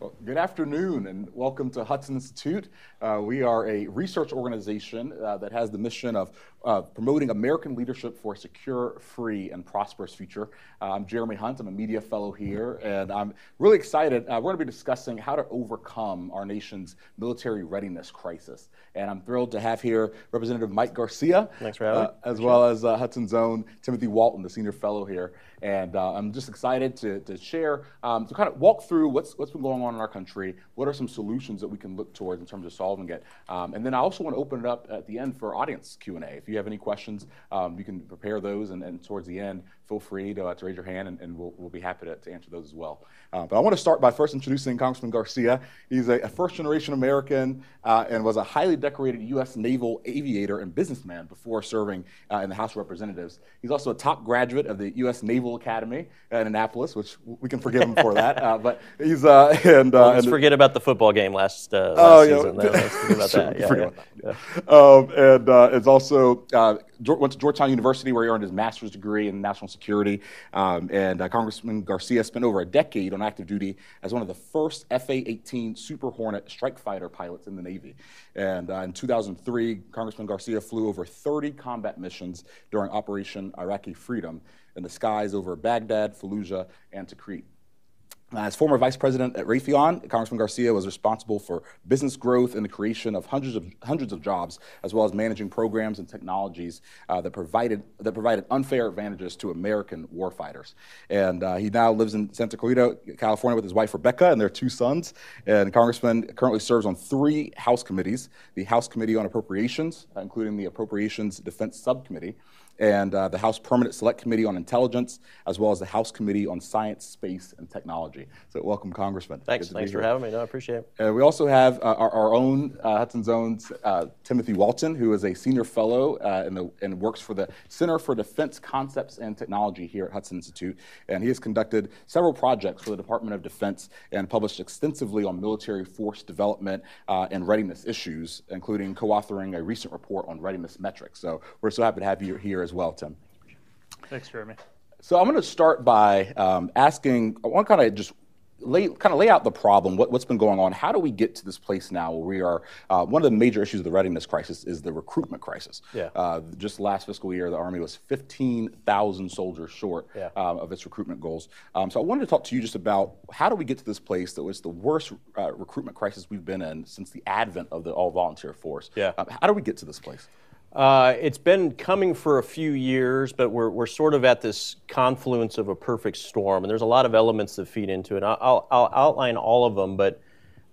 Well, good afternoon and welcome to Hudson Institute. We are a research organization that has the mission of promoting American leadership for a secure, free, and prosperous future. I'm Jeremy Hunt. I'm a media fellow here, and I'm really excited. We're going to be discussing how to overcome our nation's military readiness crisis. And I'm thrilled to have here Representative Mike Garcia, thanks for having me. As well as Hudson's own Timothy Walton, the senior fellow here. And I'm just excited to share, to kind of walk through what's been going on in our country, what are some solutions that we can look towards in terms of solving it. And then I also want to open it up at the end for audience Q&A. If you have any questions, you can prepare those, and towards the end, feel free to raise your hand, and we'll be happy to answer those as well. But I want to start by first introducing Congressman Garcia. He's a first-generation American and was a highly decorated U.S. naval aviator and businessman before serving in the House of Representatives. He's also a top graduate of the U.S. Naval Academy in Annapolis, which we can forgive him for that. But he's let's forget about the football game last season. Let's forget about that. And it's also went to Georgetown University, where he earned his master's degree in national security. Congressman Garcia spent over a decade on active duty as one of the first FA-18 Super Hornet strike fighter pilots in the Navy. And in 2003, Congressman Garcia flew over 30 combat missions during Operation Iraqi Freedom in the skies over Baghdad, Fallujah, and Tikrit. As former vice president at Raytheon, Congressman Garcia was responsible for business growth and the creation of hundreds of jobs, as well as managing programs and technologies that provided unfair advantages to American warfighters. And he now lives in Santa Clarita, California, with his wife Rebecca and their 2 sons. And Congressman currently serves on 3 House committees: the House Committee on Appropriations, including the Appropriations Defense Subcommittee, and the House Permanent Select Committee on Intelligence, as well as the House Committee on Science, Space, and Technology. So welcome, Congressman. Thanks for having me. No, I appreciate it. We also have our own, Hudson's own Timothy Walton, who is a senior fellow and works for the Center for Defense Concepts and Technology here at Hudson Institute. And he has conducted several projects for the Department of Defense and published extensively on military force development and readiness issues, including co-authoring a recent report on readiness metrics. So we're so happy to have you here as well, Tim. Thanks, Jeremy. So I'm going to start by asking, I want to kind of just lay out the problem, what's been going on. How do we get to this place now where we are, one of the major issues of the readiness crisis is the recruitment crisis. Yeah. Just last fiscal year, the Army was 15,000 soldiers short of its recruitment goals. So I wanted to talk to you just about how do we get to this place that was the worst recruitment crisis we've been in since the advent of the all-volunteer force. Yeah. How do we get to this place? It's been coming for a few years, but we're sort of at this confluence of a perfect storm, and there's a lot of elements that feed into it. I'll outline all of them, but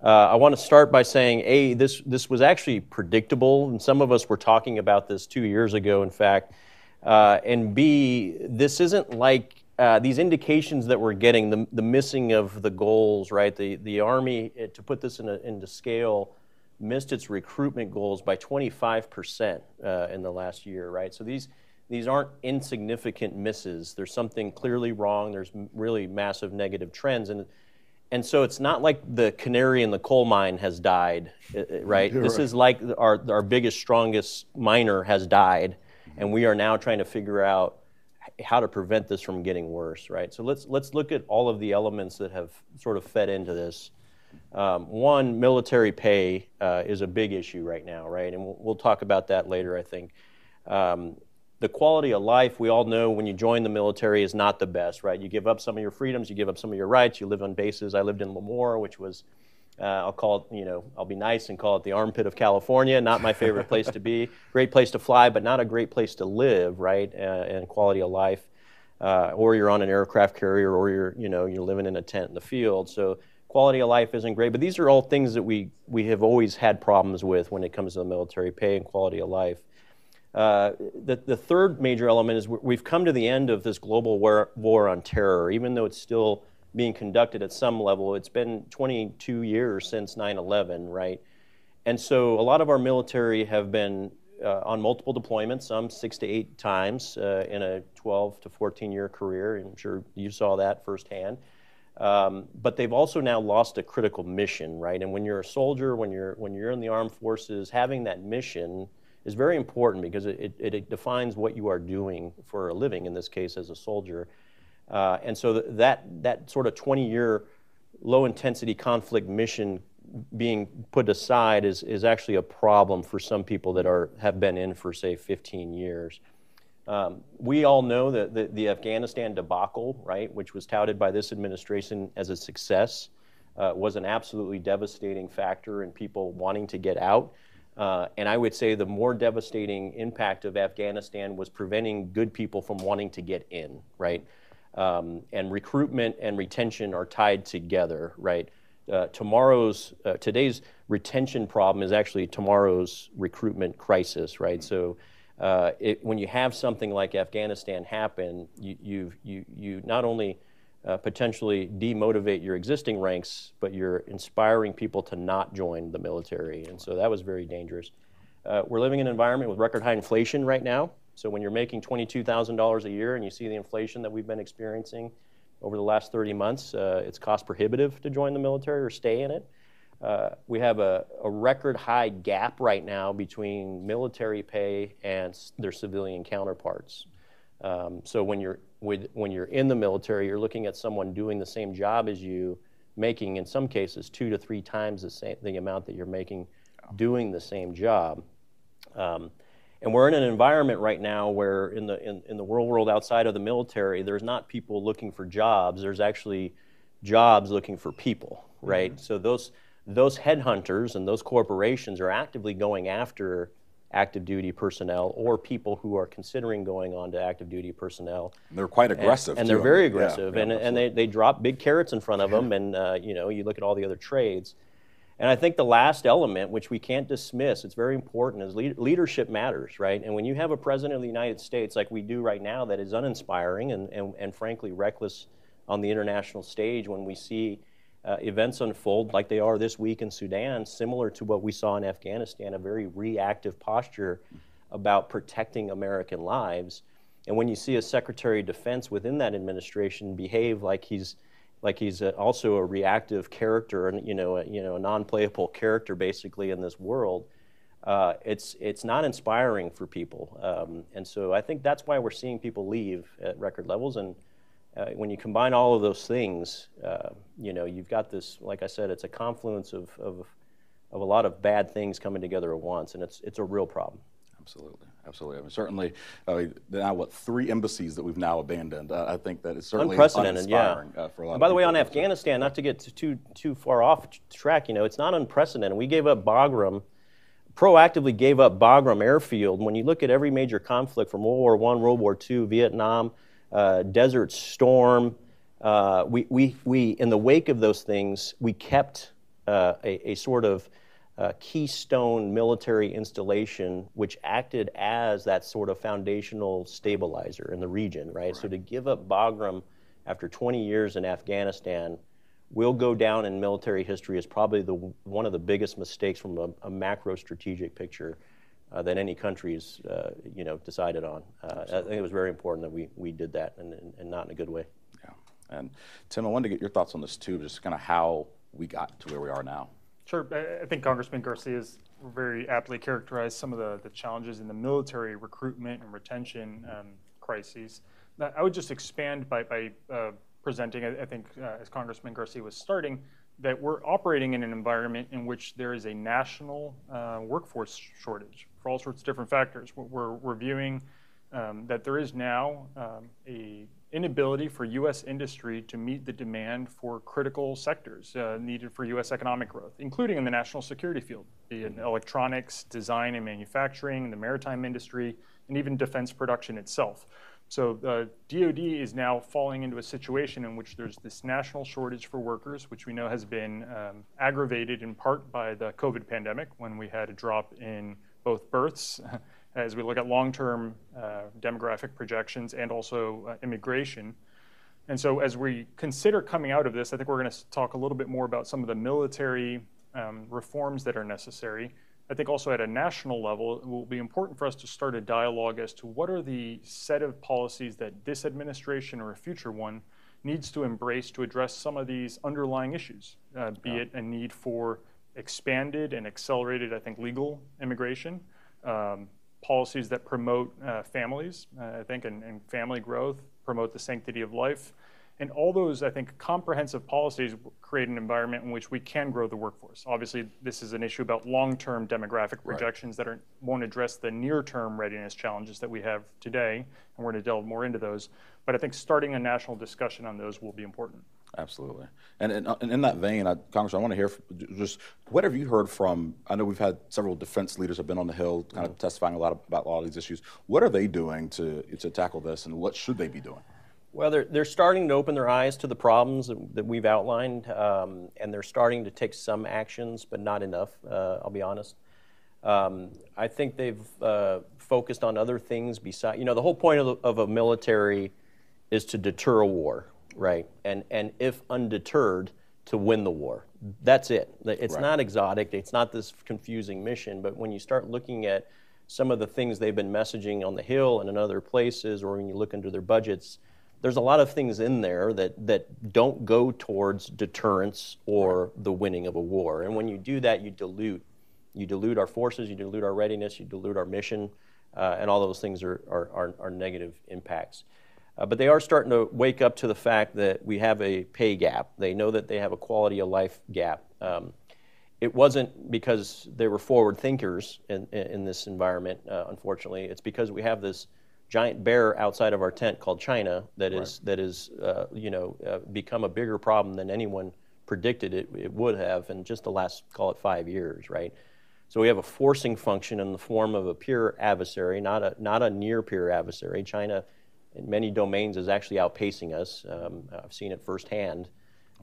I want to start by saying, A, this was actually predictable, and some of us were talking about this 2 years ago, in fact, and B, this isn't like these indications that we're getting, the missing of the goals, right? The Army, to put this into scale, missed its recruitment goals by 25% in the last year, right? So these aren't insignificant misses. There's something clearly wrong. There's really massive negative trends, and so it's not like the canary in the coal mine has died, right? This is like our biggest, strongest miner has died, and we are now trying to figure out how to prevent this from getting worse, right? So let's look at all of the elements that have sort of fed into this. One, military pay is a big issue right now, right? And we'll talk about that later, I think. The quality of life, we all know when you join the military is not the best, right? You give up some of your freedoms, you give up some of your rights, you live on bases. I lived in Lemoore, which was, I'll call it, I'll be nice and call it the armpit of California. Not my favorite place to be. Great place to fly, but not a great place to live, right? And quality of life. Or you're on an aircraft carrier, or you're living in a tent in the field. So quality of life isn't great, but these are all things that we have always had problems with when it comes to the military pay and quality of life. The third major element is we've come to the end of this global war on terror, even though it's still being conducted at some level. It's been 22 years since 9/11, right? And so a lot of our military have been on multiple deployments, some 6 to 8 times in a 12 to 14-year career. I'm sure you saw that firsthand. But they've also now lost a critical mission, right? And when you're a soldier, when you're in the armed forces, having that mission is very important because it defines what you are doing for a living, in this case as a soldier. And so that sort of 20-year low-intensity conflict mission being put aside is actually a problem for some people that have been in for, say, 15 years. We all know that the Afghanistan debacle, right, which was touted by this administration as a success, was an absolutely devastating factor in people wanting to get out. And I would say the more devastating impact of Afghanistan was preventing good people from wanting to get in, right? And recruitment and retention are tied together, right? Today's retention problem is actually tomorrow's recruitment crisis, right? So when you have something like Afghanistan happen, you not only potentially demotivate your existing ranks, but you're inspiring people to not join the military. And so that was very dangerous. We're living in an environment with record high inflation right now. So when you're making $22,000 a year and you see the inflation that we've been experiencing over the last 30 months, it's cost prohibitive to join the military or stay in it. We have a record high gap right now between military pay and their civilian counterparts. So when you're in the military, you're looking at someone doing the same job as you, making in some cases 2 to 3 times the amount that you're making doing the same job. And we're in an environment right now where in the world outside of the military, there's not people looking for jobs. There's actually jobs looking for people, right? Mm-hmm. So those headhunters and those corporations are actively going after active duty personnel or people who are considering going on to active duty personnel. And they're quite aggressive. And they're very aggressive. Yeah, and they drop big carrots in front of them. And you look at all the other trades. And I think the last element, which we can't dismiss, it's very important, is leadership matters, right? And when you have a president of the United States like we do right now that is uninspiring and frankly reckless on the international stage, when we see events unfold like they are this week in Sudan, similar to what we saw in Afghanistan, a very reactive posture about protecting American lives. And when you see a Secretary of Defense within that administration behave like he's also a reactive character and a non-playable character basically in this world, it's not inspiring for people. And so I think that's why we're seeing people leave at record levels. And when you combine all of those things, you've got this, like I said, it's a confluence of a lot of bad things coming together at once, and it's a real problem. Absolutely, absolutely. I mean, certainly, now 3 embassies that we've now abandoned. I think that it's certainly unprecedented, uninspiring, yeah. For a lot and by of the way, on people. Afghanistan, not to get too far off track, it's not unprecedented. We gave up Bagram, proactively gave up Bagram Airfield. When you look at every major conflict from World War I, World War II, Vietnam, Desert Storm, we in the wake of those things, we kept a sort of keystone military installation which acted as that sort of foundational stabilizer in the region, right? So to give up Bagram after 20 years in Afghanistan will go down in military history as probably one of the biggest mistakes from a macro strategic picture that any country's decided on. I think it was very important that we did that and not in a good way. Yeah. And Tim, I wanted to get your thoughts on this too, just kind of how we got to where we are now. Sure. I think Congressman Garcia has very aptly characterized some of the challenges in the military recruitment and retention crises. I would just expand by presenting, I think, as Congressman Garcia was starting, that we're operating in an environment in which there is a national workforce shortage for all sorts of different factors. We're reviewing that there is now a inability for U.S. industry to meet the demand for critical sectors needed for U.S. economic growth, including in the national security field, be it electronics, design and manufacturing, the maritime industry, and even defense production itself. So DoD is now falling into a situation in which there's this national shortage for workers, which we know has been aggravated in part by the COVID pandemic, when we had a drop in both births, as we look at long-term demographic projections, and also immigration. And so as we consider coming out of this, I think we're going to talk a little bit more about some of the military reforms that are necessary. I think also at a national level, it will be important for us to start a dialogue as to what are the set of policies that this administration or a future one needs to embrace to address some of these underlying issues, be it a need for expanded and accelerated, I think, legal immigration, policies that promote families, I think, and family growth, promote the sanctity of life, And all those, I think, comprehensive policies create an environment in which we can grow the workforce. Obviously, this is an issue about long-term demographic projections that won't address the near-term readiness challenges that we have today, and we're going to delve more into those. But I think starting a national discussion on those will be important. Absolutely. And in that vein, Congressman, I want to hear just what have you heard from, I know we've had several defense leaders have been on the Hill kind of testifying about a lot of these issues. What are they doing to tackle this, and what should they be doing? Well, they're starting to open their eyes to the problems that we've outlined, and they're starting to take some actions, but not enough, I'll be honest. I think they've focused on other things besides, the whole point of a military is to deter a war, right? And if undeterred, to win the war. That's it. It's not exotic. It's not this confusing mission, but when you start looking at some of the things they've been messaging on the Hill and in other places, or when you look into their budgets, there's a lot of things in there that don't go towards deterrence or the winning of a war. And when you do that, you dilute our forces, you dilute our readiness, you dilute our mission, and all those things are negative impacts. But they are starting to wake up to the fact that we have a pay gap. They know that they have a quality of life gap. It wasn't because they were forward thinkers in this environment, unfortunately. It's because we have this giant bear outside of our tent called China that is become a bigger problem than anyone predicted it would have in just the last, call it 5 years, right? So we have a forcing function in the form of a peer adversary, not a near peer adversary. China, in many domains, is actually outpacing us. I've seen it firsthand,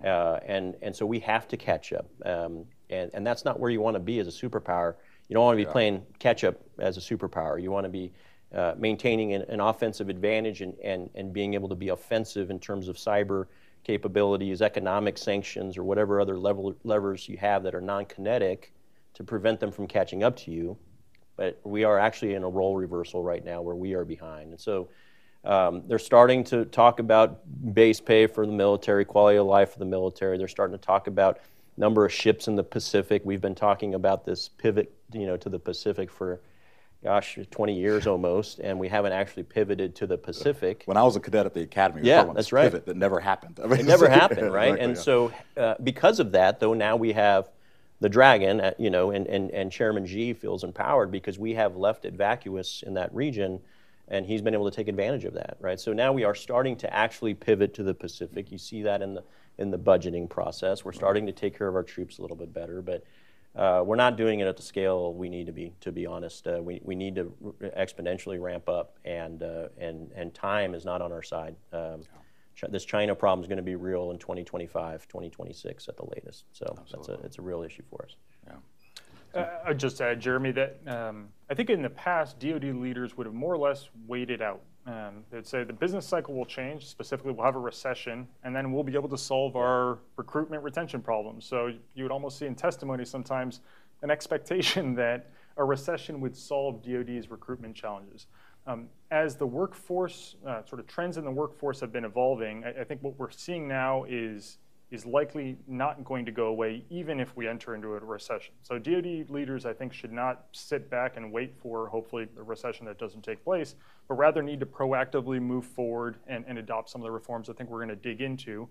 and so we have to catch up. And that's not where you want to be as a superpower. You don't want to be playing catch up as a superpower. You want to be maintaining an offensive advantage and being able to be offensive in terms of cyber capabilities, economic sanctions, or whatever other levers you have that are non-kinetic to prevent them from catching up to you. But we are actually in a role reversal right now where we are behind. And so they're starting to talk about base pay for the military, quality of life for the military. They're starting to talk about number of ships in the Pacific. We've been talking about this pivot, to the Pacific for 20 years almost, and we haven't actually pivoted to the Pacific. When I was a cadet at the academy, that's right. Pivot that never happened. It never happened, right? Exactly, and so because of that, though, now we have the Dragon, and Chairman Xi feels empowered because we have left it vacuous in that region, and he's been able to take advantage of that, right? So now we are starting to actually pivot to the Pacific. You see that in the budgeting process. We're starting to take care of our troops a little bit better, but we're not doing it at the scale we need to be honest. We need to exponentially ramp up, and time is not on our side. This China problem is going to be real in 2025, 2026 at the latest. So it's a real issue for us. Yeah. I'd just add, Jeremy, that I think in the past, DoD leaders would have more or less waited out. They'd say the business cycle will change, specifically we'll have a recession, and then we'll be able to solve our recruitment retention problems. So you would almost see in testimony sometimes an expectation that a recession would solve DoD's recruitment challenges. As the workforce, sort of trends in the workforce have been evolving, I think what we're seeing now is likely not going to go away even if we enter into a recession. So DoD leaders, I think, should not sit back and wait for, hopefully, a recession that doesn't take place, but rather need to proactively move forward and adopt some of the reforms I think we're going to dig into.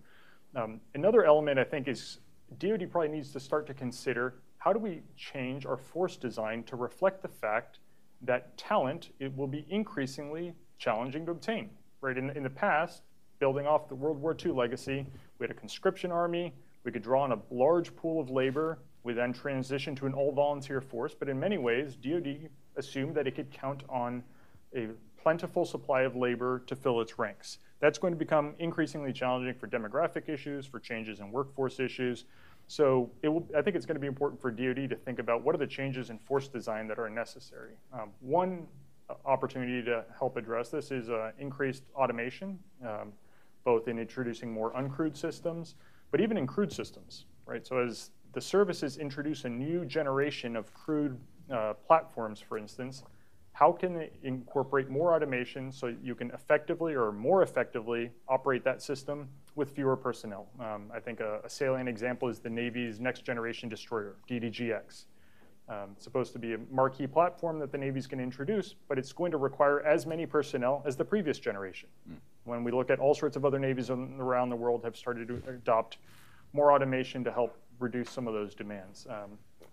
Another element, I think, is DoD probably needs to start to consider how do we change our force design to reflect the fact that talent, it will be increasingly challenging to obtain. Right? In the past, building off the World War II legacy, we had a conscription army, we could draw on a large pool of labor, we then transitioned to an all-volunteer force, but in many ways, DoD assumed that it could count on a plentiful supply of labor to fill its ranks. That's going to become increasingly challenging for demographic issues, for changes in workforce issues. So I think it's going to be important for DoD to think about what are the changes in force design that are necessary. One opportunity to help address this is increased automation, both in introducing more uncrewed systems, but even in crewed systems, right? So as the services introduce a new generation of crewed platforms, for instance, how can they incorporate more automation so you can effectively or more effectively operate that system with fewer personnel? I think a salient example is the Navy's next generation destroyer, DDGX. It's supposed to be a marquee platform that the Navy's going to introduce, but it's going to require as many personnel as the previous generation. When we look at all sorts of other navies around the world have started to adopt more automation to help reduce some of those demands. I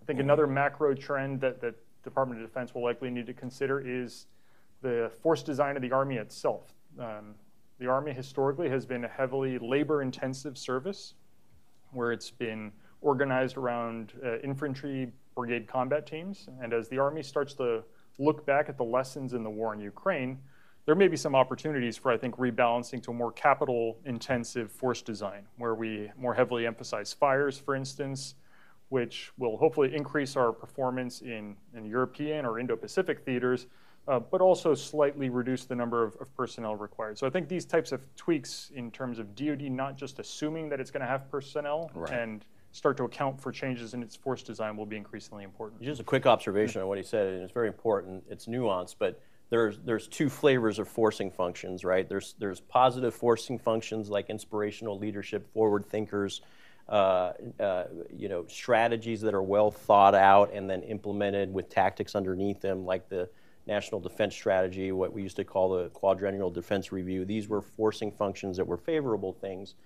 think another macro trend that the Department of Defense will likely need to consider is the force design of the Army itself. The Army historically has been a heavily labor-intensive service where it's been organized around infantry brigade combat teams. And as the Army starts to look back at the lessons in the war in Ukraine, there may be some opportunities for, I think, rebalancing to a more capital-intensive force design, where we more heavily emphasize fires, for instance, which will hopefully increase our performance in European or Indo-Pacific theaters, but also slightly reduce the number of personnel required. So I think these types of tweaks in terms of DoD not just assuming that it's going to have personnel and start to account for changes in its force design will be increasingly important. Just a quick observation on what he said, and it's very important. It's nuanced, but there's two flavors of forcing functions, right? There's positive forcing functions like inspirational leadership, forward thinkers, strategies that are well thought out and then implemented with tactics underneath them, like the National Defense Strategy, what we used to call the Quadrennial Defense Review. These were forcing functions that were favorable things.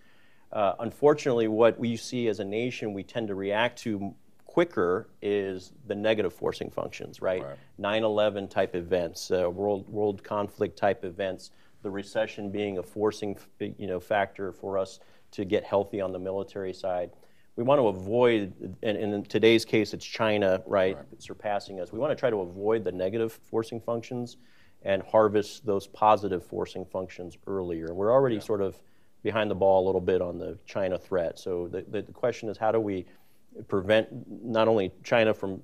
Unfortunately, what we see as a nation, we tend to react to quicker is the negative forcing functions, right? 9/11 type events, world conflict type events, the recession being a forcing factor for us to get healthy on the military side. We want to avoid, and in today's case, it's China, right, surpassing us. We want to try to avoid the negative forcing functions and harvest those positive forcing functions earlier. We're already sort of behind the ball a little bit on the China threat. So the question is, how do we prevent not only China from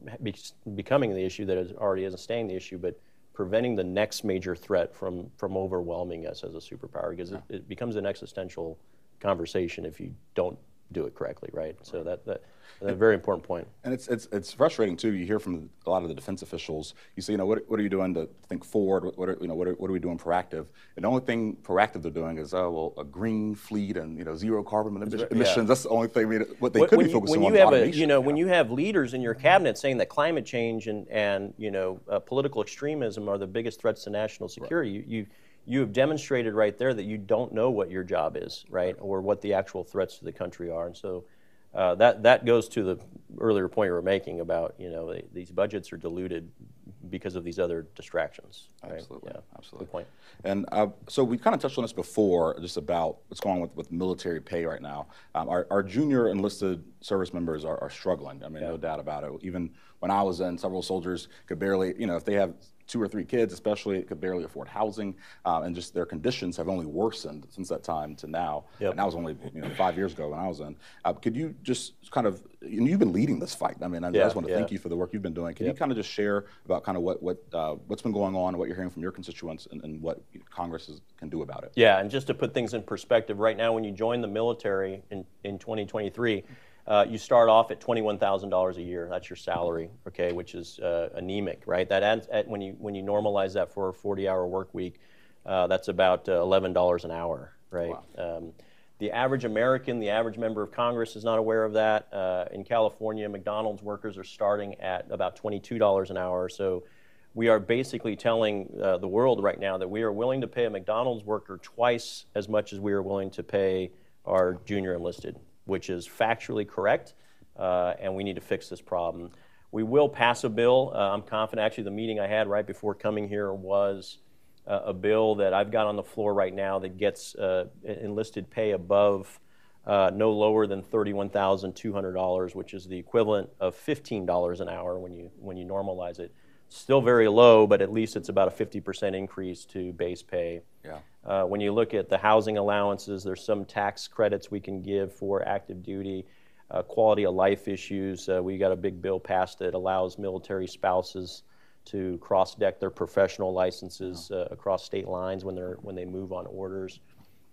becoming the issue that it already is staying the issue, but preventing the next major threat from overwhelming us as a superpower, because it becomes an existential conversation if you don't do it correctly, right? So that's a very important point. And it's frustrating too. You hear from a lot of the defense officials. You say, what are you doing to think forward? What are we doing proactive? And the only thing proactive they're doing is a green fleet and zero carbon emissions. That's the only thing. What they could be focusing on. When you have leaders in your cabinet saying that climate change and political extremism are the biggest threats to national security, you have demonstrated right there that you don't know what your job is, right, or what the actual threats to the country are. And so that goes to the earlier point you were making about, these budgets are diluted because of these other distractions. Right? Absolutely, absolutely. Good point. And so we kind of touched on this before, just about what's going on with military pay right now. Our junior enlisted service members are struggling. I mean, no doubt about it. Even when I was in, several soldiers could barely, if they have 2 or 3 kids, especially, could barely afford housing, and just their conditions have only worsened since that time to now. And that was only 5 years ago when I was in. Could you just kind of, you've been leading this fight. I mean, I just want to thank you for the work you've been doing. Can you kind of just share about kind of what's been going on, and what you're hearing from your constituents, and what Congress can do about it? Yeah, and just to put things in perspective, right now when you join the military in 2023, you start off at $21,000 a year. That's your salary, okay, which is anemic, right? That adds when you normalize that for a 40-hour work week, that's about $11 an hour, right? Wow. The average American, the average member of Congress is not aware of that. In California, McDonald's workers are starting at about $22 an hour. So we are basically telling the world right now that we are willing to pay a McDonald's worker twice as much as we are willing to pay our junior enlisted, which is factually correct, and we need to fix this problem. We will pass a bill. I'm confident. Actually, the meeting I had right before coming here was a bill that I've got on the floor right now that gets enlisted pay above no lower than $31,200, which is the equivalent of $15 an hour when you normalize it. Still very low, but at least it's about a 50% increase to base pay. Yeah. When you look at the housing allowances, there's some tax credits we can give for active duty, quality of life issues. We got a big bill passed that allows military spouses to cross-deck their professional licenses across state lines when they move on orders.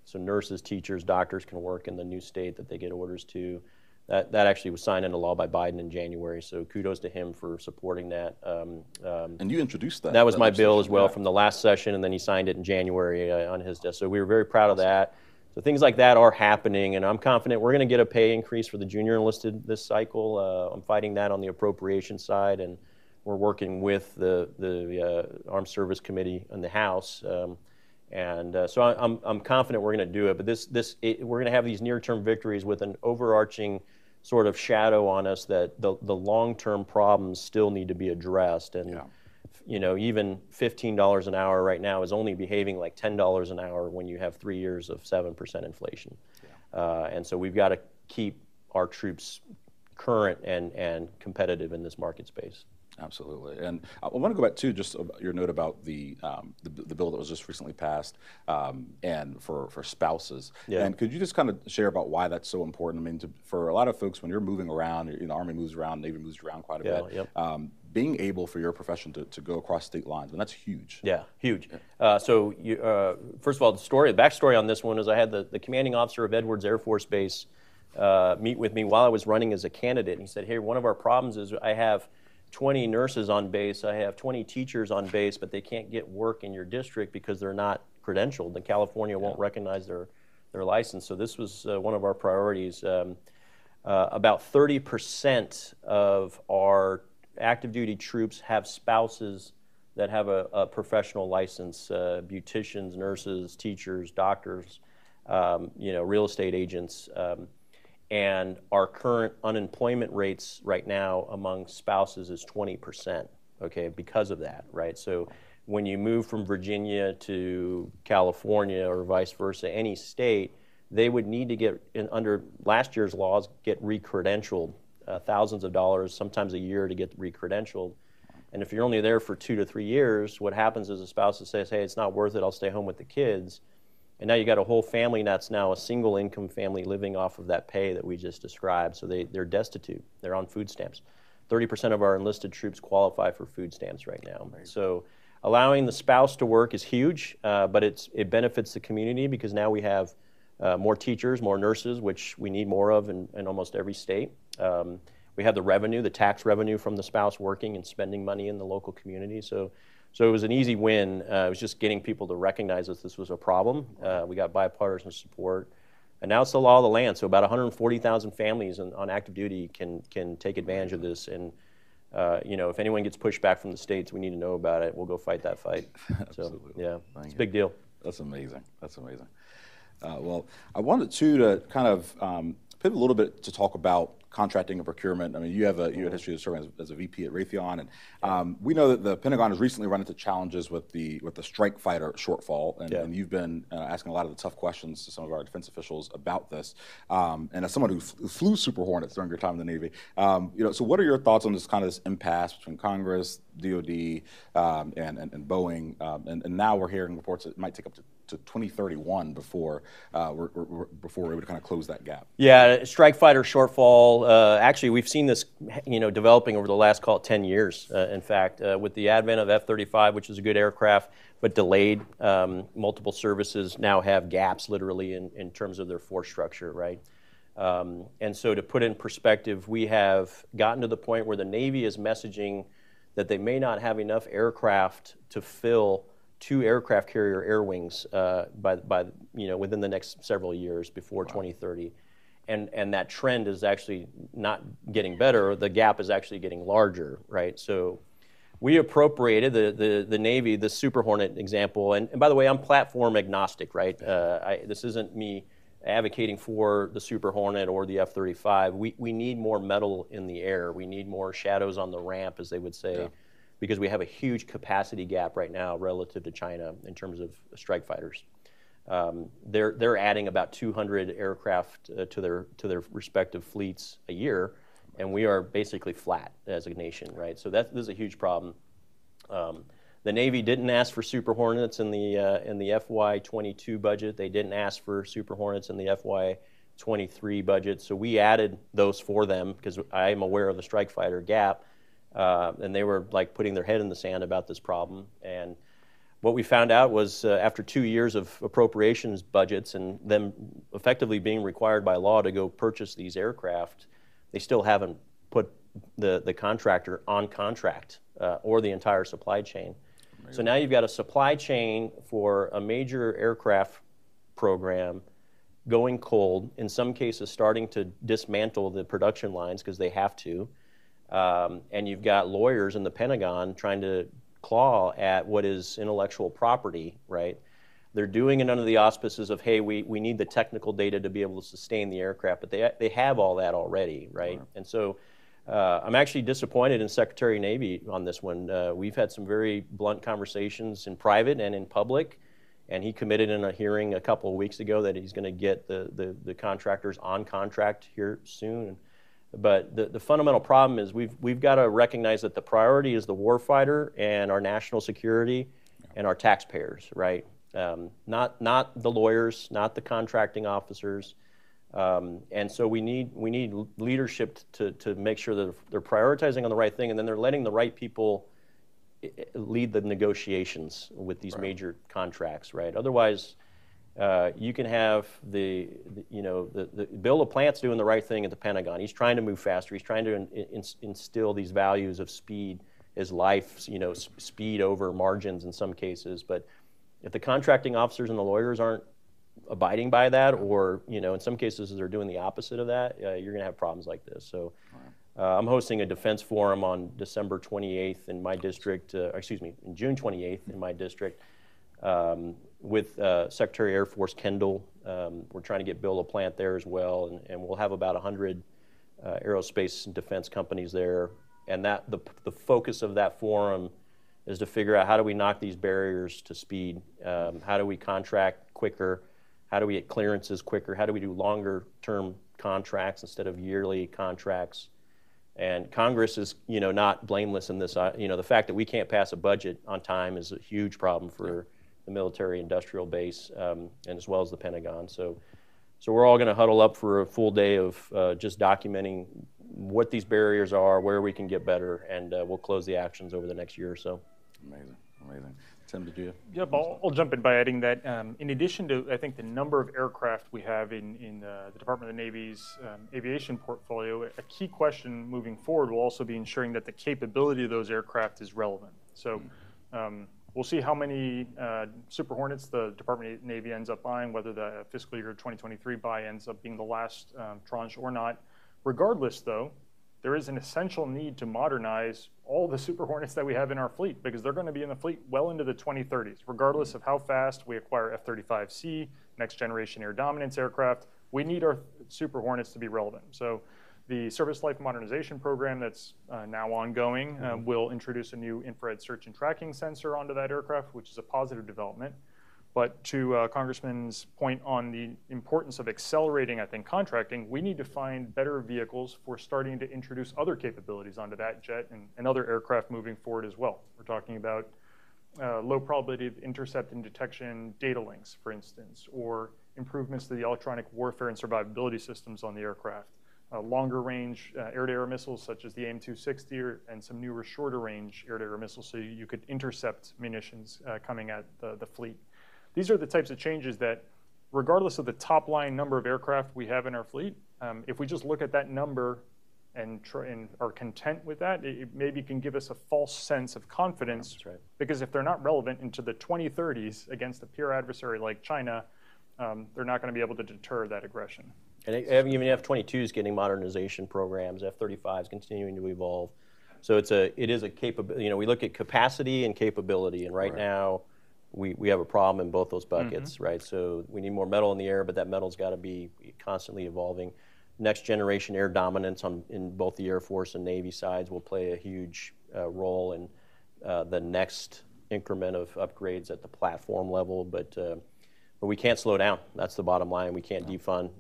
So nurses, teachers, doctors can work in the new state that they get orders to. That actually was signed into law by Biden in January, so kudos to him for supporting that. And you introduced that. That was my bill as well from the last session, and then he signed it in January on his desk. So we were very proud of that. So things like that are happening, and I'm confident we're going to get a pay increase for the junior enlisted this cycle. I'm fighting that on the appropriation side, and we're working with the Armed Service Committee in the House. And so I'm confident we're going to do it. But we're going to have these near-term victories with an overarching sort of shadow on us that the long-term problems still need to be addressed. And even $15 an hour right now is only behaving like $10 an hour when you have 3 years of 7% inflation. And so we've got to keep our troops current and competitive in this market space. Absolutely, and I want to go back to just your note about the bill that was just recently passed, and for spouses. Yeah. And could you just kind of share about why that's so important? I mean, for a lot of folks, when you're moving around, the Army moves around, Navy moves around quite a bit. Yep. Being able for your profession to go across state lines, and that's huge. Yeah, huge. So first of all, the backstory on this one is I had the commanding officer of Edwards Air Force Base meet with me while I was running as a candidate. And he said, "Hey, one of our problems is I have 20 nurses on base, I have 20 teachers on base, but they can't get work in your district because they're not credentialed. And California won't recognize their license." So this was one of our priorities. About 30% of our active duty troops have spouses that have a professional license, beauticians, nurses, teachers, doctors, real estate agents. And our current unemployment rates right now among spouses is 20%, okay, because of that, right? So when you move from Virginia to California or vice versa, any state, they would need to get, under last year's laws, get re-credentialed, thousands of dollars, sometimes a year to get re-credentialed. And if you're only there for 2 to 3 years, what happens is a spouse that says, "Hey, it's not worth it, I'll stay home with the kids." And now you got a whole family that's now a single income family living off of that pay that we just described. So they're destitute. They're on food stamps. 30% of our enlisted troops qualify for food stamps right now. Right. So allowing the spouse to work is huge, but it benefits the community because now we have more teachers, more nurses, which we need more of in almost every state. We have the revenue, the tax revenue from the spouse working and spending money in the local community. So it was an easy win. It was just getting people to recognize that this was a problem. We got bipartisan support. And now it's the law of the land. So about 140,000 families on active duty can take advantage of this. And if anyone gets pushback from the states, we need to know about it. We'll go fight that fight. Absolutely. So, yeah, it's a big deal. That's amazing. That's amazing. Well, I wanted to kind of pivot a little bit to talk about contracting and procurement. I mean, you have a history of serving as a VP at Raytheon, and we know that the Pentagon has recently run into challenges with the strike fighter shortfall, and you've been asking a lot of the tough questions to some of our defense officials about this. And as someone who flew Super Hornets during your time in the Navy, so what are your thoughts on this kind of this impasse between Congress, DoD, and Boeing? And now we're hearing reports that it might take up to 2031 before we're able to kind of close that gap. Yeah, strike fighter shortfall. Actually, we've seen this, developing over the last, call it 10 years. In fact, with the advent of F-35, which is a good aircraft, but delayed, multiple services now have gaps, literally, in terms of their force structure, right? And so to put it in perspective, we have gotten to the point where the Navy is messaging that they may not have enough aircraft to fill 2 aircraft carrier air wings within the next several years before 2030. And that trend is actually not getting better. The gap is actually getting larger, right? So we appropriated the Navy, the Super Hornet example. And by the way, I'm platform agnostic, right? This isn't me advocating for the Super Hornet or the F-35. We need more metal in the air. We need more shadows on the ramp, as they would say. Yeah. Because we have a huge capacity gap right now relative to China in terms of strike fighters. They're adding about 200 aircraft to their respective fleets a year, and we are basically flat as a nation, right? So this is a huge problem. The Navy didn't ask for Super Hornets in the FY22 budget. They didn't ask for Super Hornets in the FY23 budget. So we added those for them because I am aware of the strike fighter gap. And they were like putting their head in the sand about this problem. And what we found out was after 2 years of appropriations budgets and them effectively being required by law to go purchase these aircraft, they still haven't put the contractor on contract or the entire supply chain. Amazing. So now you've got a supply chain for a major aircraft program going cold, in some cases starting to dismantle the production lines because they have to. And you've got lawyers in the Pentagon trying to claw at what is intellectual property, right? They're doing it under the auspices of, hey, we need the technical data to be able to sustain the aircraft, but they have all that already, right? And so I'm actually disappointed in Secretary of Navy on this one. We've had some very blunt conversations in private and in public, and he committed in a hearing a couple of weeks ago that he's going to get the contractors on contract here soon. But the fundamental problem is we've got to recognize that the priority is the warfighter and our national security and our taxpayers, right? Not the lawyers, not the contracting officers. And so we need leadership to make sure that they're prioritizing on the right thing, and then they're letting the right people lead the negotiations with these major contracts, right? Otherwise, you can have the Bill LaPlante's doing the right thing at the Pentagon. He's trying to move faster. He's trying to instill these values of speed as life, speed over margins in some cases. But if the contracting officers and the lawyers aren't abiding by that, or in some cases they're doing the opposite of that, you're going to have problems like this. So I'm hosting a defense forum on December 28th in my district, in June 28th in my district, with Secretary of Air Force Kendall. We're trying to get Bill LaPlante there as well, and we'll have about 100 aerospace and defense companies there. And the focus of that forum is to figure out, how do we knock these barriers to speed? How do we contract quicker? How do we get clearances quicker? How do we do longer term contracts instead of yearly contracts? And Congress is, not blameless in this. The fact that we can't pass a budget on time is a huge problem for the military industrial base, and as well as the Pentagon. So we're all going to huddle up for a full day of just documenting what these barriers are, where we can get better, and we'll close the actions over the next year or so. Amazing. Tim, did you? Yep, I'll jump in by adding that in addition to, I think, the number of aircraft we have in the Department of the Navy's aviation portfolio, a key question moving forward will also be ensuring that the capability of those aircraft is relevant. So we'll see how many Super Hornets the Department of the Navy ends up buying, whether the fiscal year 2023 buy ends up being the last tranche or not. Regardless, though, there is an essential need to modernize all the Super Hornets that we have in our fleet, because they're going to be in the fleet well into the 2030s. Regardless of how fast we acquire F-35C, next generation air dominance aircraft, we need our Super Hornets to be relevant. So the Service Life Modernization Program that's now ongoing will introduce a new infrared search and tracking sensor onto that aircraft, which is a positive development. But to Congressman's point on the importance of accelerating, I think, contracting, we need to find better vehicles for starting to introduce other capabilities onto that jet and other aircraft moving forward as well. We're talking about low probability of intercept and detection data links, for instance, or improvements to the electronic warfare and survivability systems on the aircraft. Longer range air-to-air missiles such as the AIM-260 and some newer shorter range air-to-air missiles, so you could intercept munitions coming at the fleet. These are the types of changes that, regardless of the top line number of aircraft we have in our fleet, if we just look at that number and are content with that, it maybe can give us a false sense of confidence. That's right. Because if they're not relevant into the 2030s against a peer adversary like China, they're not going to be able to deter that aggression. And even F-22s getting modernization programs, F-35s continuing to evolve. So it is a capability. We look at capacity and capability, and right now we have a problem in both those buckets, right? So we need more metal in the air, but that metal's got to be constantly evolving. Next generation air dominance in both the Air Force and Navy sides will play a huge role in the next increment of upgrades at the platform level, but we can't slow down. That's the bottom line. We can't defund.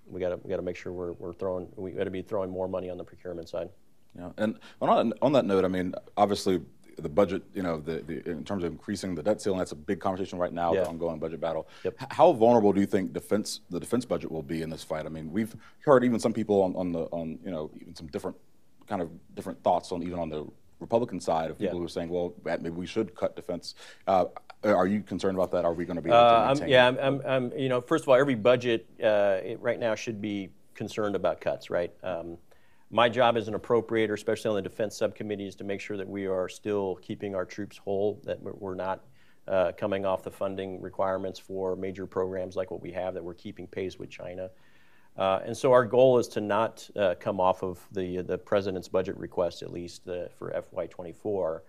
We got to make sure we got to be throwing more money on the procurement side. Yeah, and on that note, I mean, obviously the budget, in terms of increasing the debt ceiling, that's a big conversation right now, the ongoing budget battle. Yep. How vulnerable do you think the defense budget will be in this fight? I mean, we've heard even some people on even some different thoughts on the Republican side of people who are saying, well, maybe we should cut defense. Are you concerned about that? Are we going to be able to maintain? I'm first of all, every budget right now should be concerned about cuts, right? My job as an appropriator, especially on the defense subcommittee, is to make sure that we are still keeping our troops whole, that we're not coming off the funding requirements for major programs like what we have, that we're keeping pace with China. And so our goal is to not come off of the president's budget request, at least for FY24.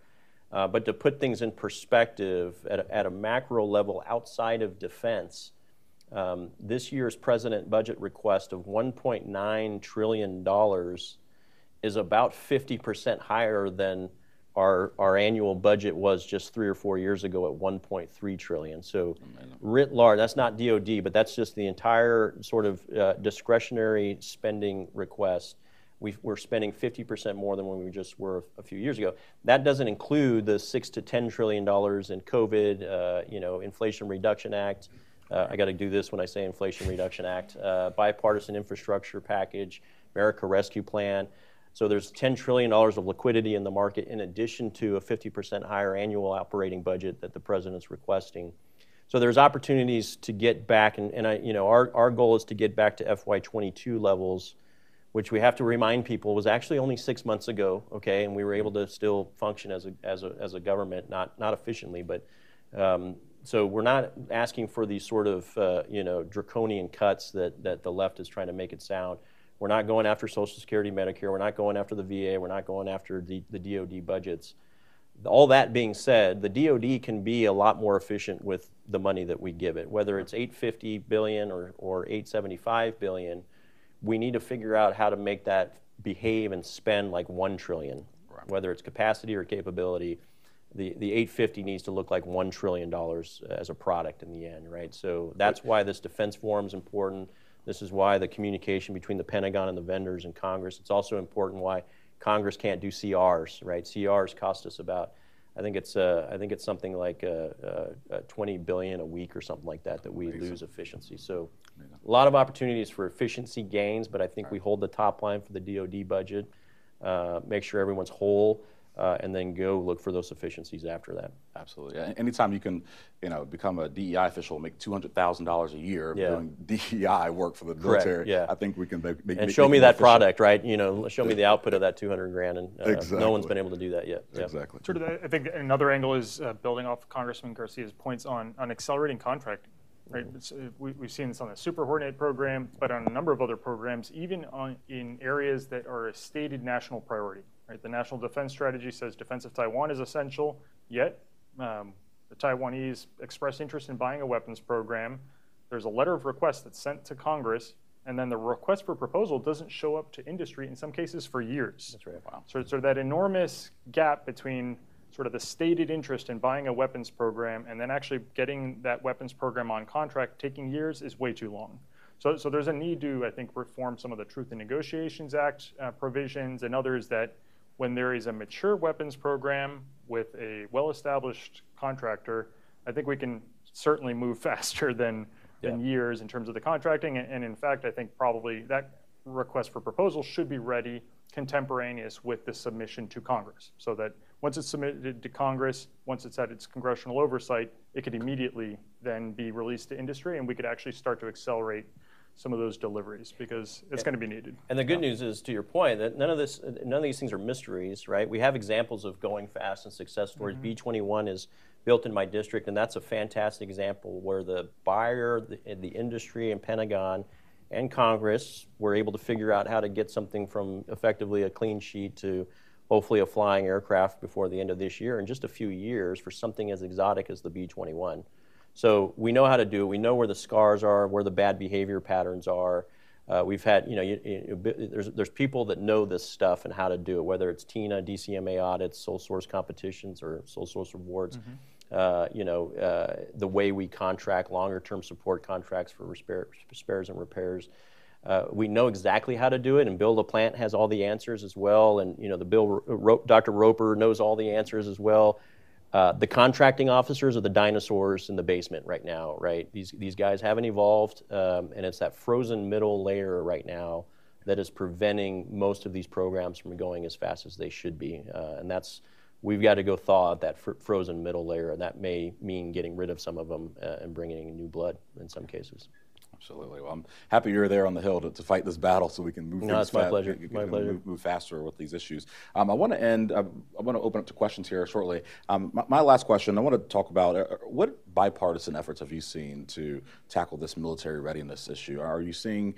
But to put things in perspective at a macro level outside of defense, this year's president budget request of $1.9 trillion is about 50% higher than our annual budget was just 3 or 4 years ago at 1.3 trillion. So writ large, that's not DOD, but that's just the entire sort of discretionary spending request. We're spending 50% more than when we just were a few years ago. That doesn't include the $6 to $10 trillion in COVID, Inflation Reduction Act. I got to do this when I say Inflation Reduction Act, bipartisan infrastructure package, America Rescue Plan. So there's $10 trillion of liquidity in the market in addition to a 50% higher annual operating budget that the president's requesting. So there's opportunities to get back, and our goal is to get back to FY22 levels, which we have to remind people was actually only 6 months ago, okay, and we were able to still function as a government, not efficiently, but so we're not asking for these sort of draconian cuts that the left is trying to make it sound. We're not going after Social Security, Medicare. We're not going after the VA. We're not going after the DOD budgets. All that being said, the DOD can be a lot more efficient with the money that we give it. Whether it's $850 billion or $875 billion, we need to figure out how to make that behave and spend like $1 trillion. Right. Whether it's capacity or capability, the $850 needs to look like $1 trillion as a product in the end, right? So that's why this defense forum is important. This is why the communication between the Pentagon and the vendors and Congress. It's also important why Congress can't do CRs, right? CRs cost us about, I think it's something like $20 billion a week or something like that we lose efficiency. So a lot of opportunities for efficiency gains, but I think we hold the top line for the DOD budget, make sure everyone's whole, and then go look for those efficiencies after that. Absolutely. Anytime you can, become a DEI official, make $200,000 a year doing DEI work for the military. Yeah. I think we can make and show me that product, right? Show me the output of that $200,000, and exactly. No one's been able to do that yet. Yeah. Exactly. Sort of, I think another angle is building off Congressman Garcia's points on accelerating contracting. Right, we've seen this on the Super Hornet program, but on a number of other programs, even in areas that are a stated national priority. Right, the National Defense Strategy says defense of Taiwan is essential, yet the Taiwanese express interest in buying a weapons program. There's a letter of request that's sent to Congress, and then the request for proposal doesn't show up to industry, in some cases for years. That's right. Wow. So that enormous gap between sort of the stated interest in buying a weapons program and then actually getting that weapons program on contract taking years is way too long. So there's a need to, I think, reform some of the Truth in Negotiations Act provisions and others that when there is a mature weapons program with a well-established contractor, I think we can certainly move faster than years in terms of the contracting. And in fact, I think probably that request for proposal should be ready contemporaneous with the submission to Congress, so that once it's submitted to Congress, once it's had its congressional oversight, it could immediately then be released to industry, and we could actually start to accelerate some of those deliveries because it's going to be needed. And the good news is, to your point, that none of these things are mysteries, right? We have examples of going fast and success stories. B-21 is built in my district, and that's a fantastic example where the buyer, the industry, and Pentagon and Congress were able to figure out how to get something from effectively a clean sheet to hopefully a flying aircraft before the end of this year in just a few years for something as exotic as the B-21. So we know how to do it. We know where the scars are, where the bad behavior patterns are. We've had, there's people that know this stuff and how to do it, whether it's TINA, DCMA audits, sole source competitions, or sole source awards. The way we contract longer-term support contracts for spares and repairs. We know exactly how to do it, and Bill LaPlante has all the answers as well, and Dr. Roper knows all the answers as well. The contracting officers are the dinosaurs in the basement right now, right? These guys haven't evolved, and it's that frozen middle layer right now that is preventing most of these programs from going as fast as they should be, and we've got to go thaw out that frozen middle layer, and that may mean getting rid of some of them and bringing in new blood in some cases. Absolutely. Well, I'm happy you're there on the Hill to fight this battle so we can move. No, it's my pleasure. My pleasure. Move faster with these issues. I want to open up to questions here shortly. My last question, I want to talk about what bipartisan efforts have you seen to tackle this military readiness issue? Are you seeing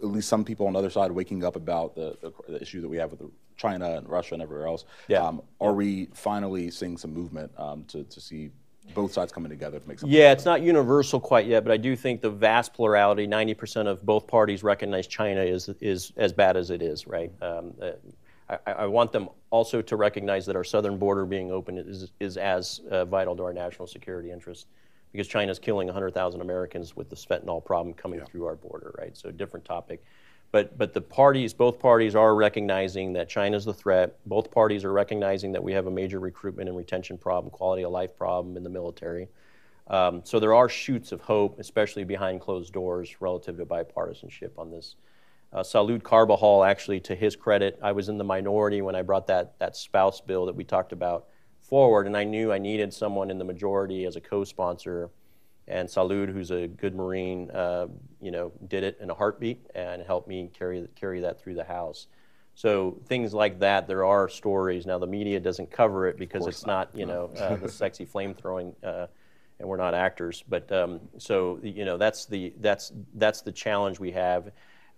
at least some people on the other side waking up about the issue that we have with China and Russia and everywhere else. Yeah. Are we finally seeing some movement to see both sides coming together to make something? Yeah, it's not universal quite yet, but I do think the vast plurality, 90% of both parties recognize China is as bad as it is, right? I want them also to recognize that our southern border being open is as vital to our national security interests, because China's killing 100,000 Americans with the fentanyl problem coming through our border, right? So different topic. But both parties are recognizing that China's the threat. Both parties are recognizing that we have a major recruitment and retention problem, quality of life problem in the military. So there are shoots of hope, especially behind closed doors, relative to bipartisanship on this. Salud Carbajal, actually, to his credit, I was in the minority when I brought that spouse bill that we talked about forward, and I knew I needed someone in the majority as a co-sponsor. And Salud, who's a good Marine, did it in a heartbeat and helped me carry that through the House. So things like that, there are stories. Now the media doesn't cover it because it's not, the sexy flame throwing, and we're not actors. But that's the challenge we have,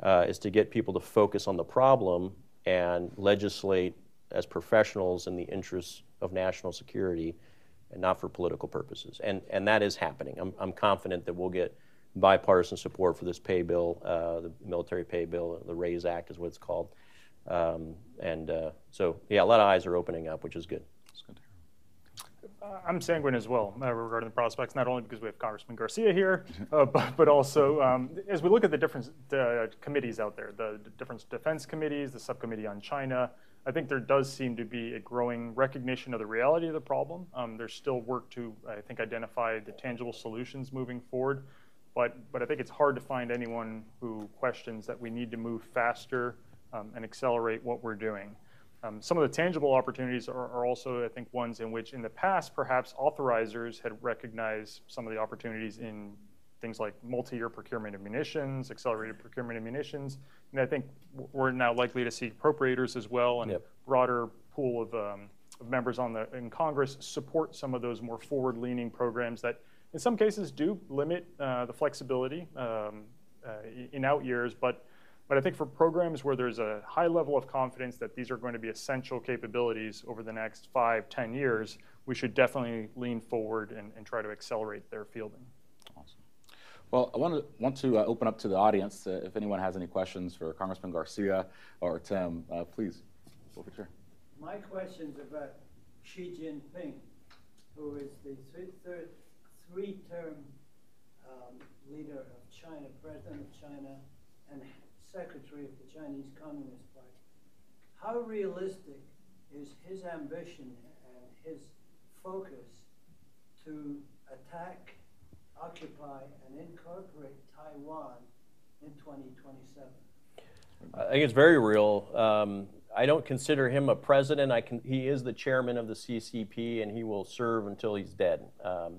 is to get people to focus on the problem and legislate as professionals in the interests of national security, and not for political purposes. And that is happening. I'm confident that we'll get bipartisan support for this pay bill, the military pay bill, the RAISE Act is what it's called. So, a lot of eyes are opening up, which is good. That's good to hear. I'm sanguine as well regarding the prospects, not only because we have Congressman Garcia here, but also as we look at the different committees out there, the different defense committees, the subcommittee on China, I think there does seem to be a growing recognition of the reality of the problem. There's still work to, I think, identify the tangible solutions moving forward, but I think it's hard to find anyone who questions that we need to move faster and accelerate what we're doing. Some of the tangible opportunities are also, I think, ones in which in the past, perhaps authorizers had recognized some of the opportunities in things like multi-year procurement of munitions, accelerated procurement of munitions, and I think we're now likely to see appropriators as well, and a broader pool of members in Congress support some of those more forward-leaning programs that in some cases do limit the flexibility in out years, but I think for programs where there's a high level of confidence that these are going to be essential capabilities over the next 5-10 years, we should definitely lean forward and try to accelerate their fielding. Awesome. Well, I want to open up to the audience. If anyone has any questions for Congressman Garcia or Tim, please. My question's about Xi Jinping, who is the three-term leader of China, president of China, and secretary of the Chinese Communist Party. How realistic is his ambition and his focus to attack, occupy, and incorporate Taiwan in 2027? I think it's very real. I don't consider him a president. He is the chairman of the CCP, and he will serve until he's dead.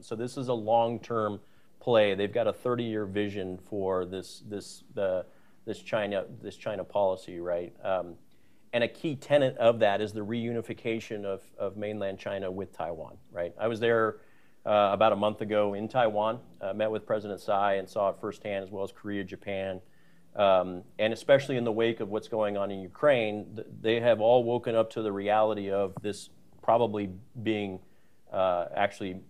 So this is a long-term play. They've got a 30-year vision for this China policy, right? And a key tenet of that is the reunification of mainland China with Taiwan, right? I was there about a month ago in Taiwan, met with President Tsai and saw it firsthand, as well as Korea, Japan. And especially in the wake of what's going on in Ukraine, they have all woken up to the reality of this probably being actually,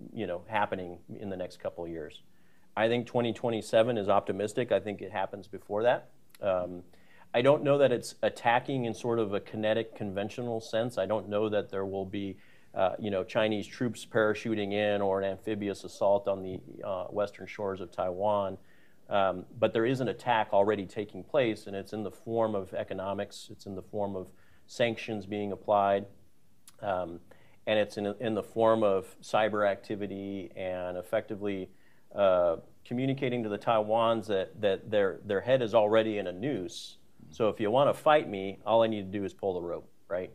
happening in the next couple of years. I think 2027 is optimistic. I think it happens before that. I don't know that it's attacking in sort of a kinetic, conventional sense. I don't know that there will be, Chinese troops parachuting in or an amphibious assault on the western shores of Taiwan. But there is an attack already taking place, and it's in the form of economics. It's in the form of sanctions being applied, and it's in the form of cyber activity and effectively communicating to the Taiwans that their head is already in a noose. So if you want to fight me, all I need to do is pull the rope, right?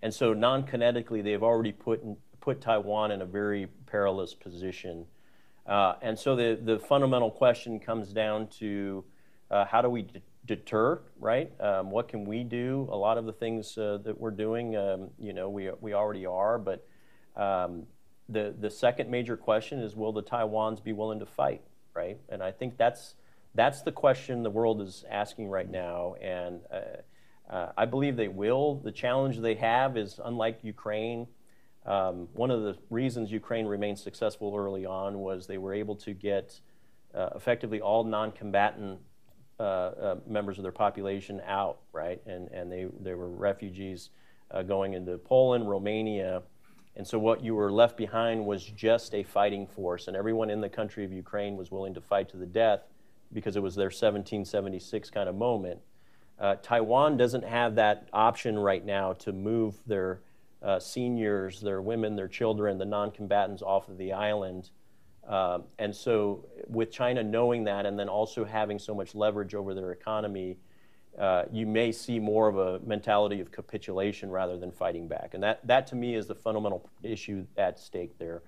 And so non-kinetically, they've already put Taiwan in a very perilous position. And so the fundamental question comes down to how do we deter, right? What can we do? A lot of the things that we're doing, we already are, but the second major question is, will the Taiwans be willing to fight, right? And I think that's That's the question the world is asking right now, and I believe they will. The challenge they have is, unlike Ukraine, one of the reasons Ukraine remained successful early on was they were able to get effectively all non-combatant members of their population out, right? And they were refugees going into Poland, Romania. And so what you were left behind was just a fighting force, and everyone in the country of Ukraine was willing to fight to the death because it was their 1776 kind of moment. Taiwan doesn't have that option right now to move their seniors, their women, their children, the non-combatants off of the island. And so with China knowing that and then also having so much leverage over their economy, you may see more of a mentality of capitulation rather than fighting back. And that to me is the fundamental issue at stake there.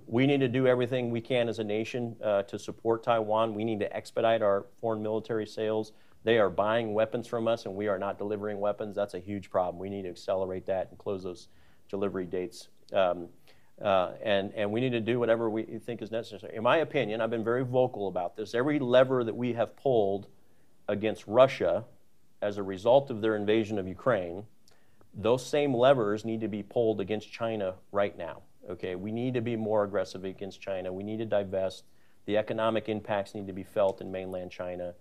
We need to do everything we can as a nation to support Taiwan. We need to expedite our foreign military sales. They are buying weapons from us and we are not delivering weapons. That's a huge problem. We need to accelerate that and close those delivery dates. And we need to do whatever we think is necessary. In my opinion, I've been very vocal about this. Every lever that we have pulled against Russia as a result of their invasion of Ukraine, those same levers need to be pulled against China right now. Okay, we need to be more aggressive against China. We need to divest. The economic impacts need to be felt in mainland China.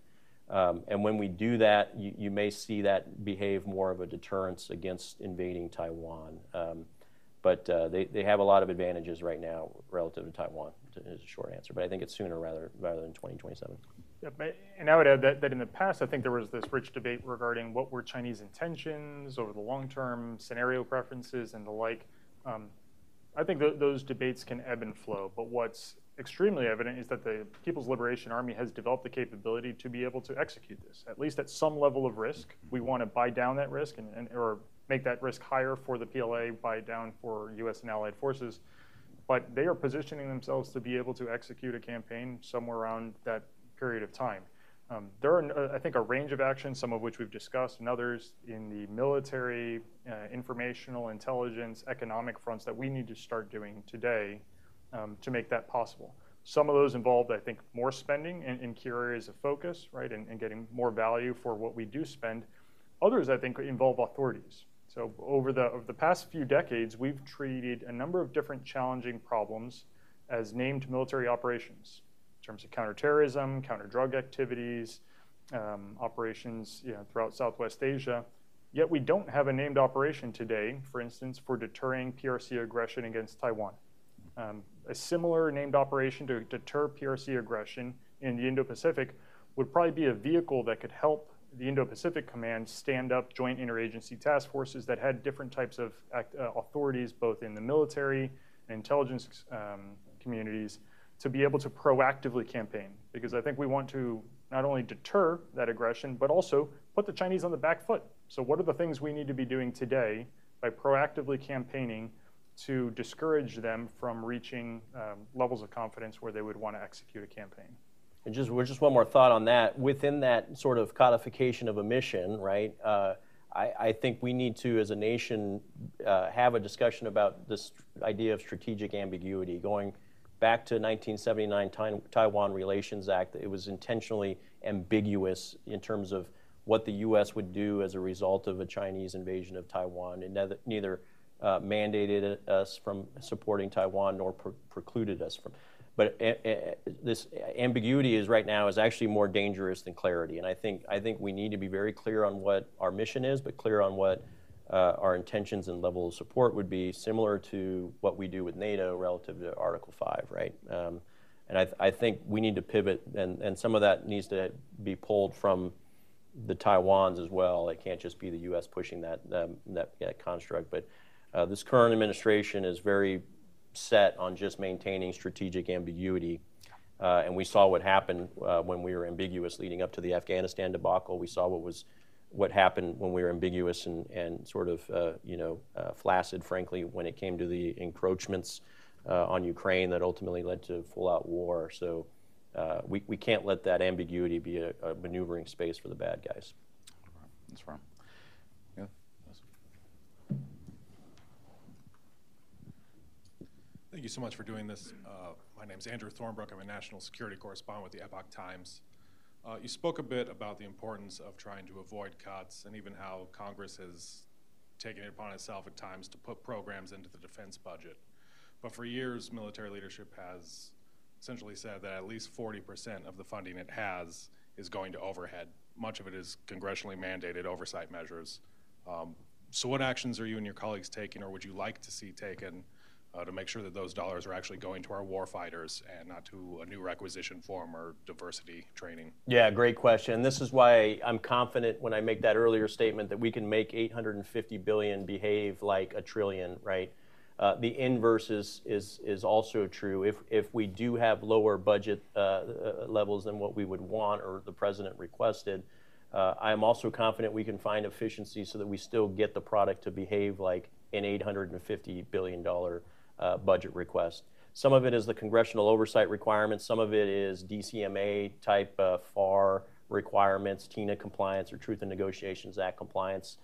And when we do that, you may see that behave more of a deterrence against invading Taiwan. But they have a lot of advantages right now relative to Taiwan, is a short answer. But I think it's sooner rather than 2027. Yep, and I would add that in the past, I think there was this rich debate regarding what were Chinese intentions over the long term, scenario preferences, and the like. I think those debates can ebb and flow, but what's extremely evident is that the People's Liberation Army has developed the capability to be able to execute this, at least at some level of risk. We want to buy down that risk or make that risk higher for the PLA, buy down for US and allied forces. But they are positioning themselves to be able to execute a campaign somewhere around that period of time. There are, I think, a range of actions, some of which we've discussed, and others in the military, informational, intelligence, economic fronts that we need to start doing today to make that possible. Some of those involved, I think, more spending in key areas of focus, right, and getting more value for what we do spend. Others, I think, involve authorities. So over the past few decades, we've treated a number of different challenging problems as named military operations in terms of counterterrorism, counter-drug activities, operations throughout Southwest Asia. Yet we don't have a named operation today, for instance, for deterring PRC aggression against Taiwan. A similar named operation to deter PRC aggression in the Indo-Pacific would probably be a vehicle that could help the Indo-Pacific Command stand up joint interagency task forces that had different types of authorities, both in the military and intelligence communities, to be able to proactively campaign. Because I think we want to not only deter that aggression, but also put the Chinese on the back foot. So what are the things we need to be doing today by proactively campaigning to discourage them from reaching levels of confidence where they would want to execute a campaign? And just one more thought on that. Within that sort of codification of a mission, right, I think we need to, as a nation, have a discussion about this idea of strategic ambiguity. Going back to 1979 Taiwan Relations Act, it was intentionally ambiguous in terms of what the U.S. would do as a result of a Chinese invasion of Taiwan. It neither mandated us from supporting Taiwan nor precluded us from. But this ambiguity is actually more dangerous than clarity. And I think we need to be very clear on what our mission is, but clear on what our intentions and level of support would be, similar to what we do with NATO relative to Article 5, right? And I think we need to pivot, and some of that needs to be pulled from the Taiwans as well. It can't just be the U.S. pushing that construct. But this current administration is very set on just maintaining strategic ambiguity. And we saw what happened when we were ambiguous leading up to the Afghanistan debacle. We saw what happened when we were ambiguous and sort of flaccid, frankly, when it came to the encroachments on Ukraine that ultimately led to full-out war. So we can't let that ambiguity be a maneuvering space for the bad guys. That's right. Yeah. Thank you so much for doing this. My name is Andrew Thornbrook. I'm a national security correspondent with the Epoch Times. You spoke a bit about the importance of trying to avoid cuts and even how Congress has taken it upon itself at times to put programs into the defense budget. But for years, military leadership has essentially said that at least 40% of the funding it has is going to overhead. Much of it is congressionally mandated oversight measures. So what actions are you and your colleagues taking, or would you like to see taken, to make sure that those dollars are actually going to our warfighters and not to a new requisition form or diversity training? Yeah, great question. This is why I'm confident when I make that earlier statement that we can make $850 billion behave like $1 trillion, right? The inverse is also true. If we do have lower budget levels than what we would want or the president requested, I am also confident we can find efficiencies so that we still get the product to behave like an $850 billion budget request. Some of it is the congressional oversight requirements. Some of it is DCMA type FAR requirements, TINA compliance or Truth in Negotiations Act compliance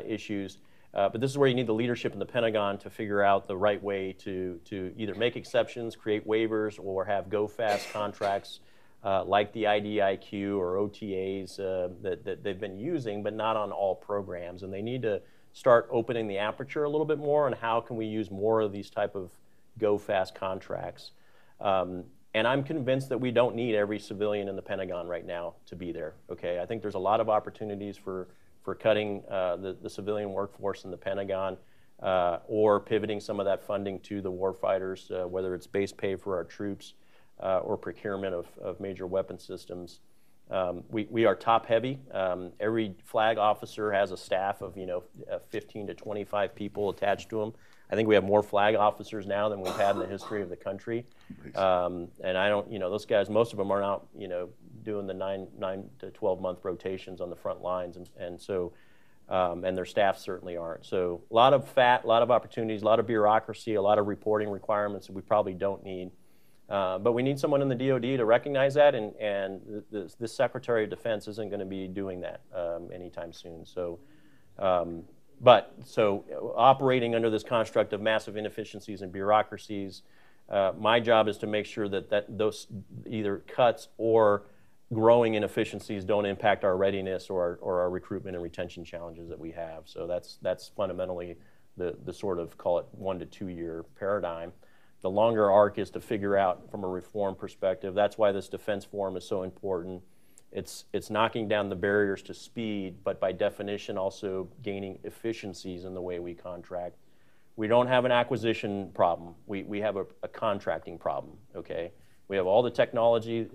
issues. But this is where you need the leadership in the Pentagon to figure out the right way to either make exceptions, create waivers, or have go-fast contracts like the IDIQ or OTAs that they've been using, but not on all programs. And they need to start opening the aperture a little bit more on how can we use more of these type of go-fast contracts. And I'm convinced that we don't need every civilian in the Pentagon right now to be there, okay? I think there's a lot of opportunities for cutting the civilian workforce in the Pentagon or pivoting some of that funding to the warfighters, whether it's base pay for our troops or procurement of major weapon systems. We are top heavy. Every flag officer has a staff of 15 to 25 people attached to them. I think we have more flag officers now than we've had in the history of the country. And I don't, those guys, most of them are not, doing the 9 to 12 month rotations on the front lines, and so, and their staff certainly aren't. So a lot of fat, a lot of opportunities, a lot of bureaucracy, a lot of reporting requirements that we probably don't need. But we need someone in the DoD to recognize that, and this Secretary of Defense isn't going to be doing that anytime soon. So, so operating under this construct of massive inefficiencies and bureaucracies, my job is to make sure that those either cuts or growing inefficiencies don't impact our readiness or our recruitment and retention challenges that we have. So that's fundamentally the sort of, call it 1 to 2 year paradigm. The longer arc is to figure out from a reform perspective. That's why this defense forum is so important. It's knocking down the barriers to speed, but by definition also gaining efficiencies in the way we contract. We don't have an acquisition problem. We have a contracting problem, okay? We have all the technology.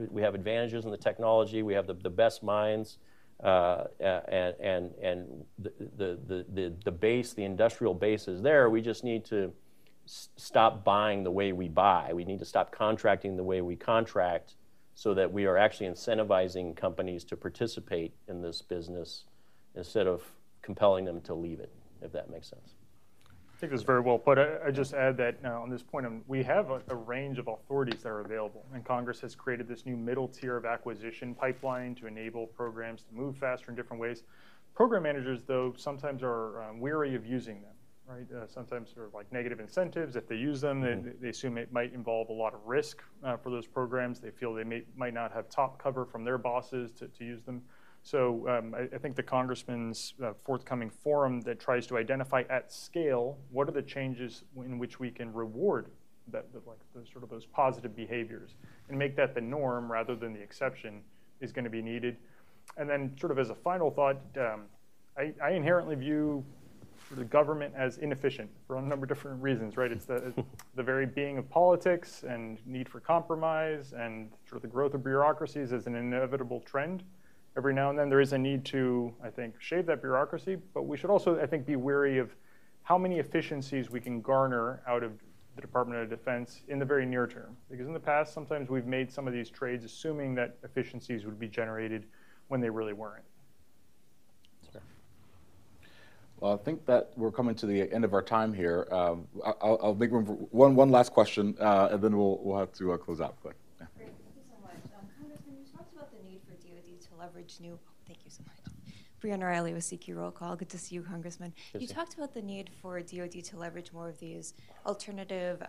We have advantages in the technology. We have the best minds, and the base, the industrial base is there. We just need to stop buying the way we buy. We need to stop contracting the way we contract so that we are actually incentivizing companies to participate in this business instead of compelling them to leave it, if that makes sense. I think that's very well put. I just add that on this point, we have a range of authorities that are available, and Congress has created this new middle tier of acquisition pipeline to enable programs to move faster in different ways. Program managers, though, sometimes are weary of using them, right? Sometimes there are like negative incentives. If they use them, they assume it might involve a lot of risk for those programs. They feel they might not have top cover from their bosses to use them. So I think the Congressman's forthcoming forum that tries to identify at scale what are the changes in which we can reward those positive behaviors and make that the norm rather than the exception is going to be needed. And then sort of as a final thought, I inherently view the government as inefficient for a number of different reasons, right? It's the very being of politics and need for compromise and sort of the growth of bureaucracies as an inevitable trend. Every now and then there is a need to, I think, shave that bureaucracy, but we should also, I think, be wary of how many efficiencies we can garner out of the Department of Defense in the very near term. Because in the past, sometimes we've made some of these trades assuming that efficiencies would be generated when they really weren't. Well, I think that we're coming to the end of our time here. I'll make room for one last question, and then we'll have to close out. But, yeah. Great, thank you so much. Congressman, you talked about the need for DoD to leverage new. Thank you so much. Brianna Riley with CQ Roll Call. Good to see you, Congressman. You talked about the need for DoD to leverage more of these alternative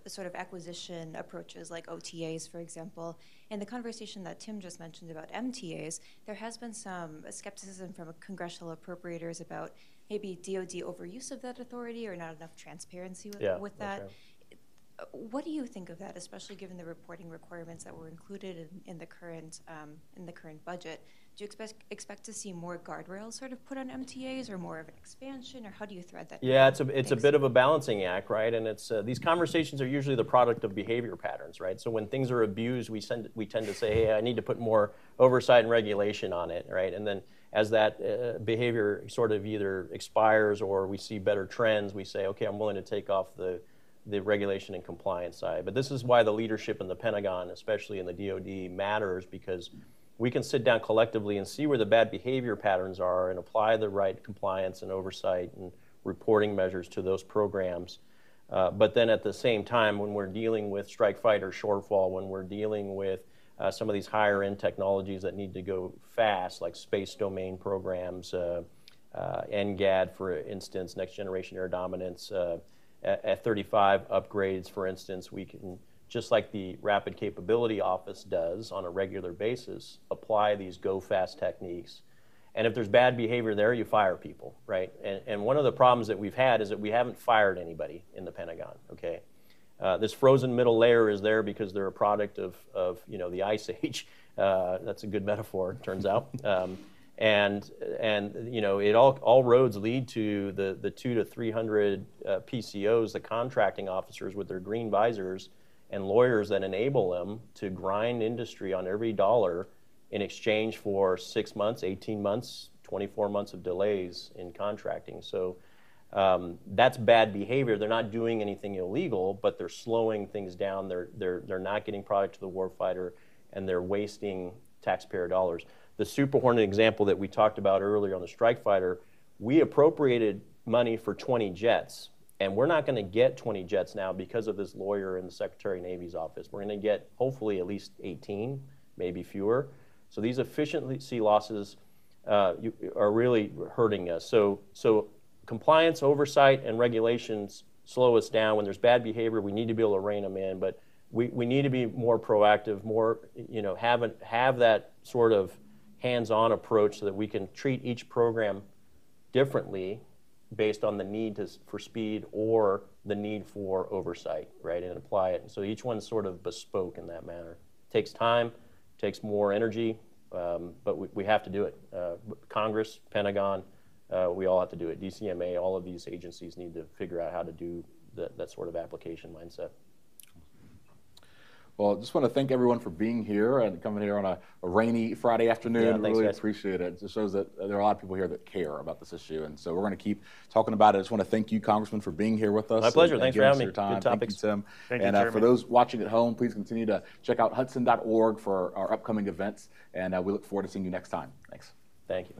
sort of acquisition approaches like OTAs, for example. In the conversation that Tim just mentioned about MTAs, there has been some skepticism from congressional appropriators about maybe DoD overuse of that authority or not enough transparency with that. Right. What do you think of that, especially given the reporting requirements that were included in the current budget? Do you expect to see more guardrails sort of put on MTAs, or more of an expansion, or how do you thread that? Yeah, it's a bit of a balancing act, right? And it's these conversations are usually the product of behavior patterns, right? So when things are abused, we tend to say, hey, I need to put more oversight and regulation on it, right? And then as that behavior sort of either expires or we see better trends, we say, okay, I'm willing to take off the regulation and compliance side. But this is why the leadership in the Pentagon, especially in the DoD, matters, because we can sit down collectively and see where the bad behavior patterns are and apply the right compliance and oversight and reporting measures to those programs. But then at the same time, when we're dealing with strike fighter shortfall, when we're dealing with some of these higher end technologies that need to go fast, like space domain programs, NGAD, for instance, next generation air dominance, F-35 upgrades, for instance, we can, just like the Rapid Capability Office does on a regular basis, apply these go-fast techniques. And if there's bad behavior there, you fire people, right? And one of the problems that we've had is that we haven't fired anybody in the Pentagon, okay? This frozen middle layer is there because they're a product of the Ice Age. That's a good metaphor, it turns out. And it all roads lead to the 200 to 300 PCOs, the contracting officers with their green visors, and lawyers that enable them to grind industry on every dollar in exchange for 6 months, 18 months, 24 months of delays in contracting. So that's bad behavior. They're not doing anything illegal, but they're slowing things down. They're not getting product to the warfighter, and they're wasting taxpayer dollars. The Super Hornet example that we talked about earlier on the strike fighter, we appropriated money for 20 jets, and we're not going to get 20 jets now because of this lawyer in the Secretary of Navy's office. We're going to get hopefully at least 18, maybe fewer. So these efficiency losses are really hurting us. So compliance, oversight, and regulations slow us down. When there's bad behavior, we need to be able to rein them in, but we need to be more proactive, more, have that sort of hands-on approach so that we can treat each program differently based on the need for speed or the need for oversight, right, and apply it. So each one's sort of bespoke in that manner. It takes time, takes more energy, but we have to do it. Congress, Pentagon, we all have to do it. DCMA, all of these agencies need to figure out how to do that sort of application mindset. Well, I just want to thank everyone for being here and coming here on a rainy Friday afternoon. Yeah, thanks, really guys. appreciate it. It just shows that there are a lot of people here that care about this issue, and so we're going to keep talking about it. I just want to thank you, Congressman, for being here with us. My pleasure. Thanks for having me. Your time. Good topics. Thank you, Tim. Thank you, and for those watching at home, please continue to check out hudson.org for our upcoming events, and we look forward to seeing you next time. Thanks. Thank you.